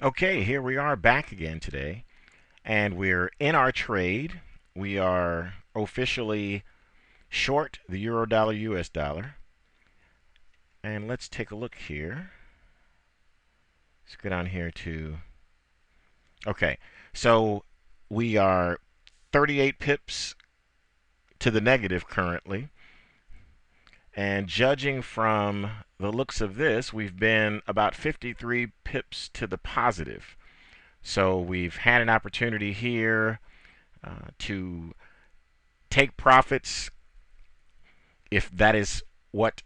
Okay, here we are back again today, and we're in our trade. We are officially short the euro dollar US dollar. And let's take a look here. Let's go down here to. Okay, so we are 38 pips to the negative currently. And judging from the looks of this, we've been about 53 pips to the positive. So we've had an opportunity here to take profits if that is what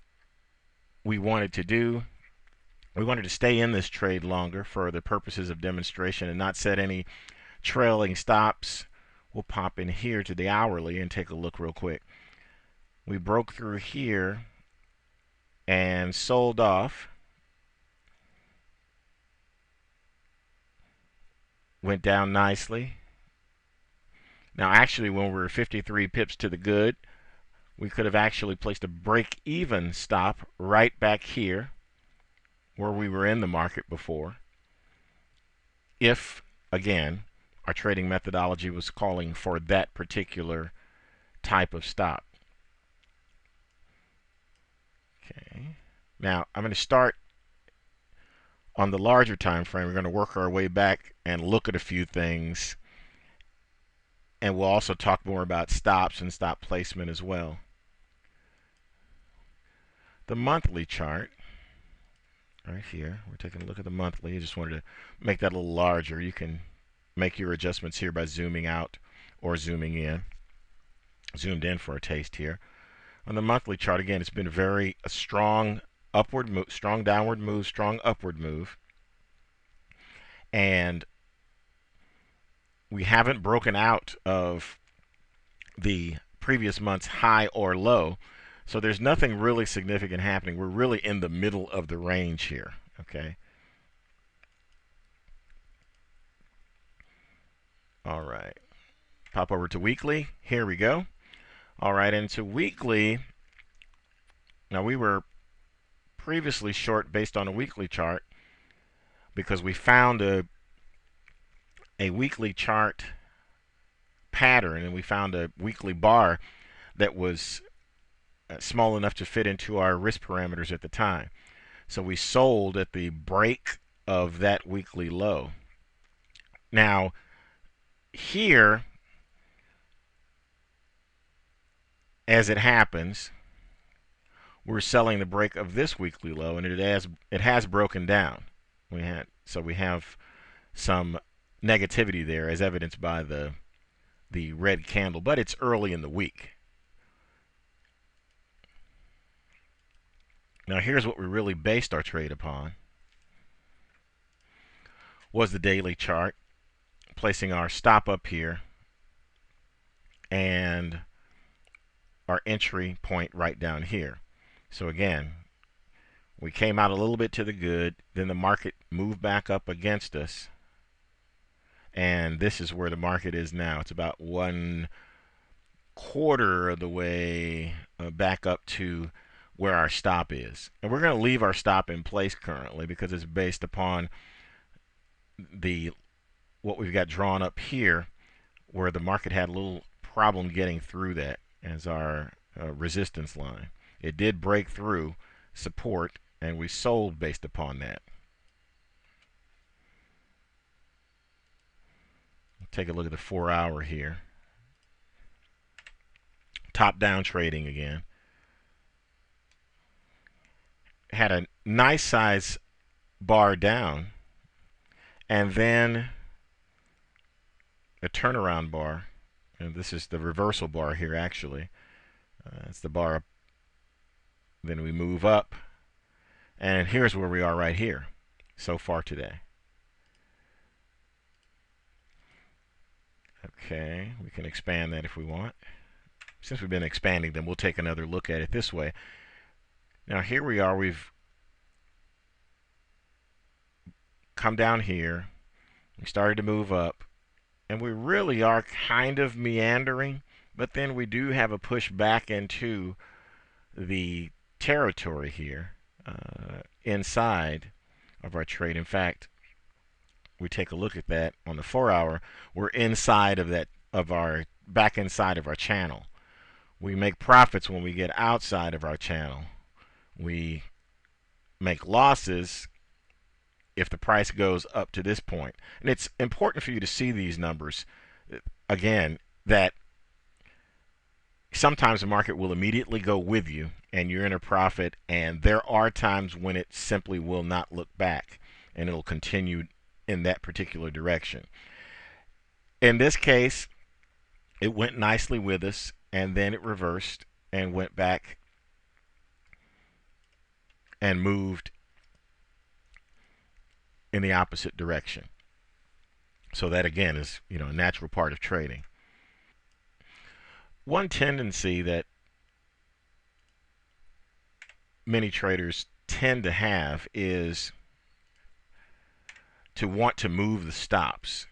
we wanted to do. We wanted to stay in this trade longer for the purposes of demonstration and not set any trailing stops. We'll pop in here to the hourly and take a look real quick. We broke through here and sold off. Went down nicely. Now actually when we were 53 pips to the good, we could have actually placed a break-even stop right back here where we were in the market before. If, again, our trading methodology was calling for that particular type of stop. Okay. Now, I'm going to start on the larger time frame. We're going to work our way back and look at a few things. And we'll also talk more about stops and stop placement as well. The monthly chart, right here, we're taking a look at the monthly. I just wanted to make that a little larger. You can make your adjustments here by zooming out or zooming in. Zoomed in for a taste here. On the monthly chart, again, it's been a strong upward move, strong downward move, strong upward move. And we haven't broken out of the previous month's high or low. So there's nothing really significant happening. We're really in the middle of the range here, okay? All right. Pop over to weekly. Here we go. All right, into weekly. Now we were previously short based on a weekly chart because we found a weekly chart pattern and we found a weekly bar that was small enough to fit into our risk parameters at the time. So we sold at the break of that weekly low. Now, here, as it happens, we're selling the break of this weekly low, and it has broken down. We have some negativity there, as evidenced by the red candle, but it's early in the week. Now here's what we really based our trade upon. Was the daily chart, placing our stop up here and our entry point right down here. So again, we came out a little bit to the good, then the market moved back up against us, and this is where the market is now. It's about 1/4 of the way back up to where our stop is. And we're going to leave our stop in place currently because it's based upon what we've got drawn up here, where the market had a little problem getting through that as our resistance line. It did break through support, and we sold based upon that. Take a look at the 4-hour here. Top down trading again. Had a nice size bar down, and then a turnaround bar. And this is the reversal bar here, actually. It's the bar up. Then we move up, and here's where we are right here so far today. Okay, we can expand that if we want. Since we've been expanding them, we'll take another look at it this way. Now here we are. We've come down here. We started to move up, and we really are kind of meandering, but then we do have a push back into the territory here inside of our trade. In fact, we take a look at that on the 4 hour, we're inside of that, of our, back inside of our channel. We make profits when we get outside of our channel. We make losses if the price goes up to this point. And it's important for you to see these numbers. Again, that sometimes the market will immediately go with you and you're in a profit, and there are times when it simply will not look back and it'll continue in that particular direction. In this case, it went nicely with us and then it reversed and went back and moved in the opposite direction. So that again is, a natural part of trading. One tendency that many traders tend to have is to want to move the stops.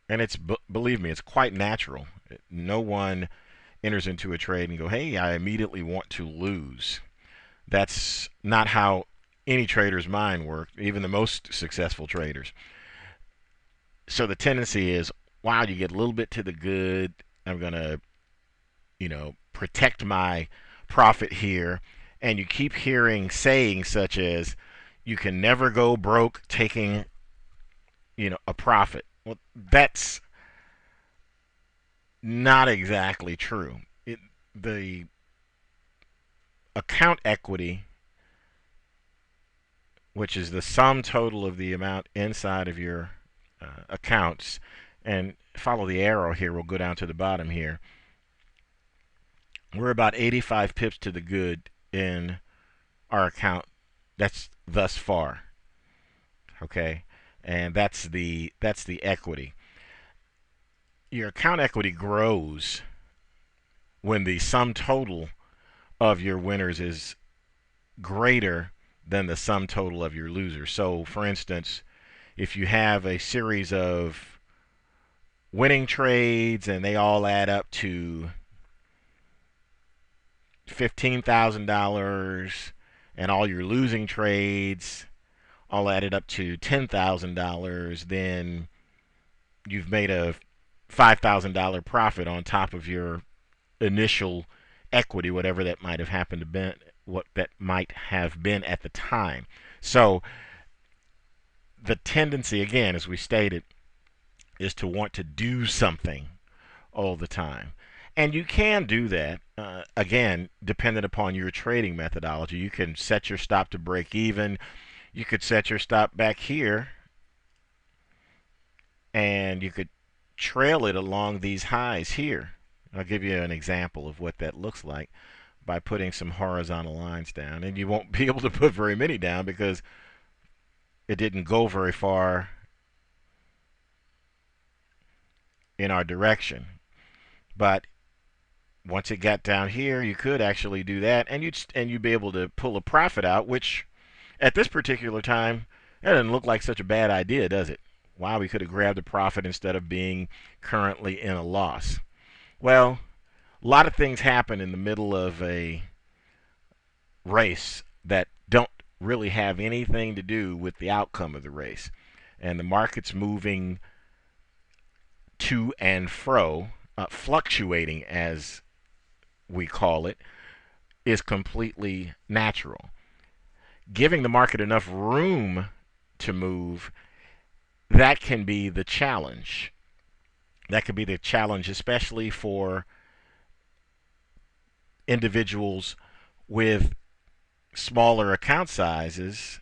And it's, believe me, it's quite natural. No one enters into a trade and go, hey, I immediately want to lose. That's not how any trader's mind works, even the most successful traders. So the tendency is, wow, you get a little bit to the good. I'm going to, protect my profit here. And you keep hearing sayings such as, you can never go broke taking, a profit. Well, that's not exactly true. The account equity, which is the sum total of the amount inside of your accounts, and follow the arrow here, we'll go down to the bottom here. We're about 85 pips to the good in our account. That's thus far. Okay, and that's the equity. Your account equity grows when the sum total of your winners is greater than the sum total of your losers. So, for instance, if you have a series of winning trades and they all add up to $15,000, and all your losing trades all added up to $10,000, then you've made a $5,000 profit on top of your initial equity, whatever that might have happened to be, what that might have been at the time. So the tendency, again, as we stated, is to want to do something all the time. And you can do that, again, dependent upon your trading methodology. You can set your stop to break even. You could set your stop back here, and you could trail it along these highs here. I'll give you an example of what that looks like by putting some horizontal lines down. And you won't be able to put very many down because it didn't go very far in our direction. But once it got down here, you could actually do that, and you'd be able to pull a profit out, which at this particular time, that doesn't look like such a bad idea, does it? Wow, we could have grabbed a profit instead of being currently in a loss. Well, a lot of things happen in the middle of a race that don't really have anything to do with the outcome of the race. And the market's moving to and fro, fluctuating as we call it, is completely natural. Giving the market enough room to move, that can be the challenge. That could be the challenge, especially for individuals with smaller account sizes,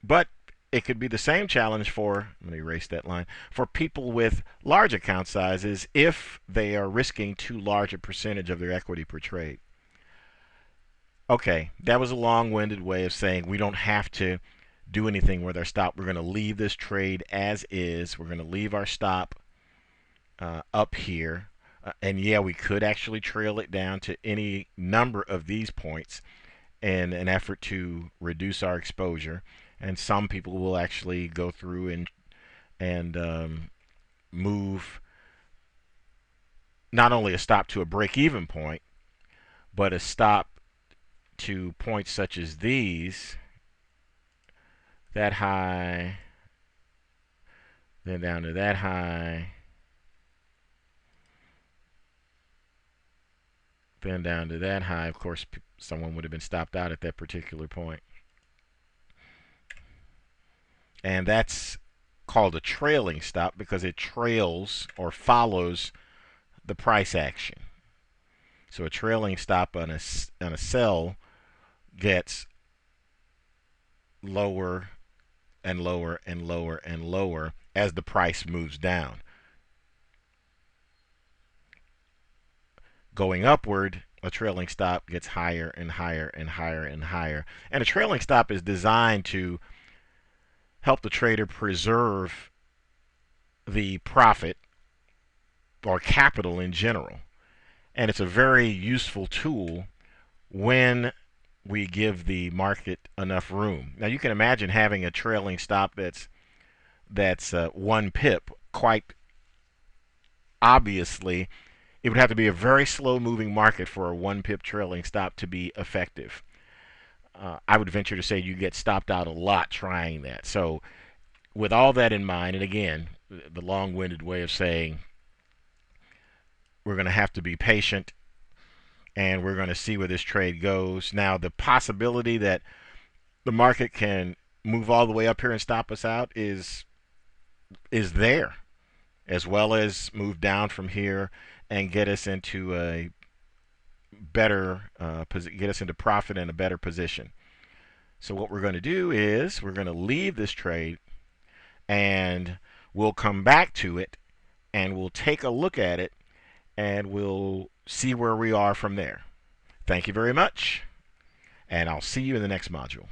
but it could be the same challenge for, let me erase that line, for people with large account sizes if they are risking too large a percentage of their equity per trade. Okay, that was a long-winded way of saying we don't have to do anything with our stop. We're going to leave this trade as is. We're going to leave our stop up here. And yeah, we could actually trail it down to any number of these points in an effort to reduce our exposure. And some people will actually go through and move not only a stop to a break-even point, but a stop to points such as these, that high, then down to that high, then down to that high. Of course, someone would have been stopped out at that particular point. And that's called a trailing stop because it trails or follows the price action. So a trailing stop on a sell gets lower and lower and lower and lower as the price moves down. Going upward, a trailing stop gets higher and higher and higher and higher. And a trailing stop is designed to help the trader preserve the profit or capital in general. And it's a very useful tool when we give the market enough room. Now you can imagine having a trailing stop that's 1 pip. Quite obviously, it would have to be a very slow moving market for a 1 pip trailing stop to be effective. I would venture to say you get stopped out a lot trying that. So with all that in mind, and again, the long-winded way of saying we're going to have to be patient and we're going to see where this trade goes. Now, the possibility that the market can move all the way up here and stop us out is there, as well as move down from here and get us into a better get us into profit and a better position. So what we're going to do is we're going to leave this trade and we'll come back to it and we'll take a look at it and we'll see where we are from there. Thank you very much, and I'll see you in the next module.